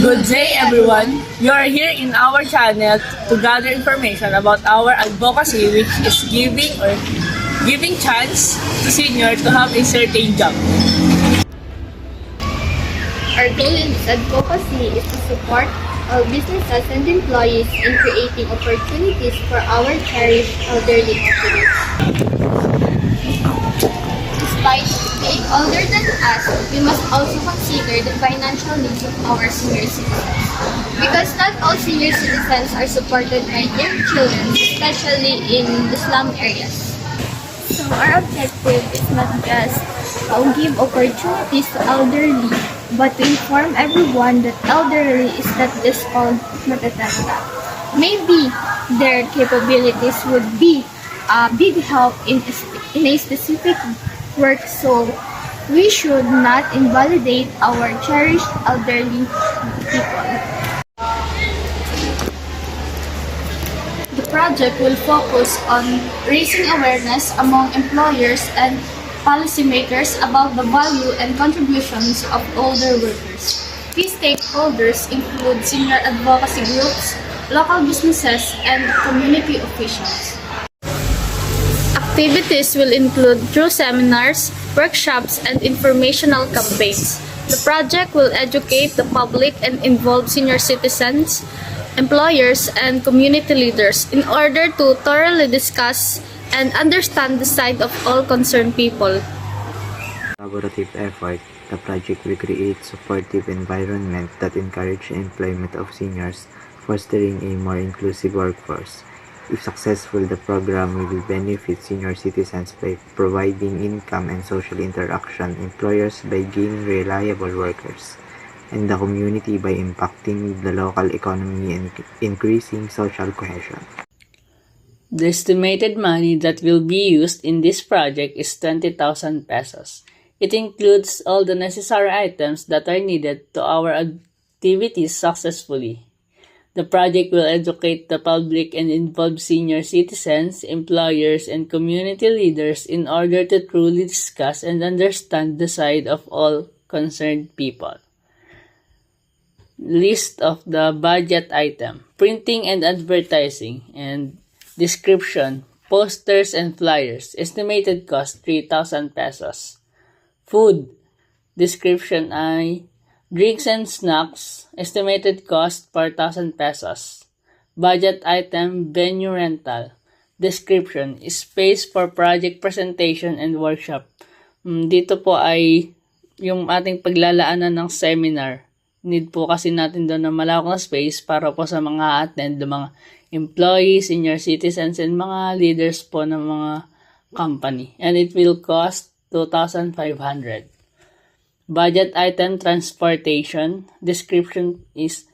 Good day everyone! You are here in our channel to gather information about our advocacy, which is giving chance to seniors to have a certain job. Our goal in this advocacy is to support all businesses and employees in creating opportunities for our cherished elderly population. Despite being older than us, we must also consider the financial needs of our senior citizens. Because not all senior citizens are supported by their children, especially in the slum areas. So our objective is not just to give opportunities to elderly, but to inform everyone that elderly is not just called matatanda. Maybe their capabilities would be a big help in a specific work, so we should not invalidate our cherished elderly people. The project will focus on raising awareness among employers and policymakers about the value and contributions of older workers. Key stakeholders include senior advocacy groups, local businesses, and community officials. Activities will include through seminars, workshops, and informational campaigns. The project will educate the public and involve senior citizens, employers, and community leaders in order to thoroughly discuss and understand the side of all concerned people. Collaborative effort, the project will create supportive environment that encourage the employment of seniors, fostering a more inclusive workforce. If successful, the program will benefit senior citizens by providing income and social interaction, employers by gaining reliable workers, and the community by impacting the local economy and increasing social cohesion. The estimated money that will be used in this project is 20,000 pesos. It includes all the necessary items that are needed to our activities successfully. The project will educate the public and involve senior citizens, employers, and community leaders in order to truly discuss and understand the side of all concerned people. List of the budget item: printing and advertising, and description, posters and flyers. Estimated cost 3,000 pesos. Food, description ay drinks and snacks. Estimated cost 4,000 pesos. Budget item, venue rental. Description, space for project presentation and workshop. Dito po ay yung ating paglalaanan ng seminar. Need po kasi natin doon na malawak na space para po sa mga attend, mga employees, senior citizens, and mga leaders po ng mga company. And it will cost 2,500. Budget item, transportation. Description is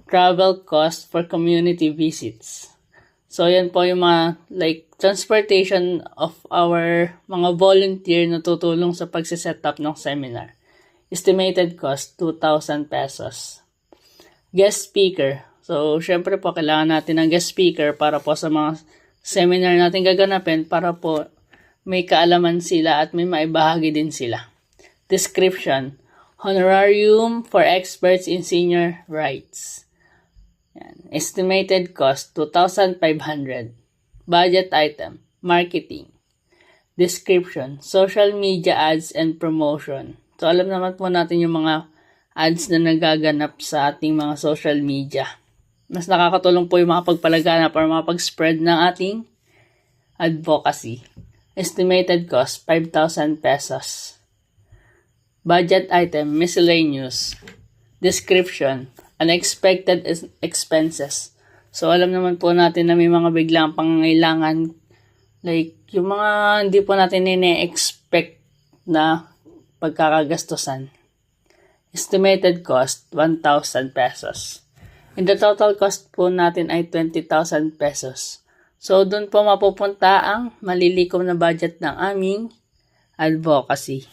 travel cost for community visits. So, yan po yung mga transportation of our mga volunteer na tutulong sa pagsiset up ng seminar. Estimated cost 2,000 pesos. Guest speaker. So, syempre po, kailangan natin ng guest speaker para po sa mga seminar natin gaganapin para po may kaalaman sila at may maibahagi din sila. Description, honorarium for experts in senior rights. Yan. Estimated cost, 2,500. Budget item, marketing. Description, social media ads and promotion. So, alam naman po natin yung mga ads na nagaganap sa ating mga social media. Mas nakakatulong po yung mga pagpalaganap or mga pag-spread ng ating advocacy. Estimated cost, 5,000 pesos. Budget item, miscellaneous. Description, unexpected expenses. So, alam naman po natin na may mga biglang pangangailangan, yung mga hindi po natin nine-expect na pagkakagastusan. Estimated cost, 1,000 pesos. And the total cost po natin ay 20,000 pesos. So, doon po mapupunta ang malilikom na budget ng aming advocacy.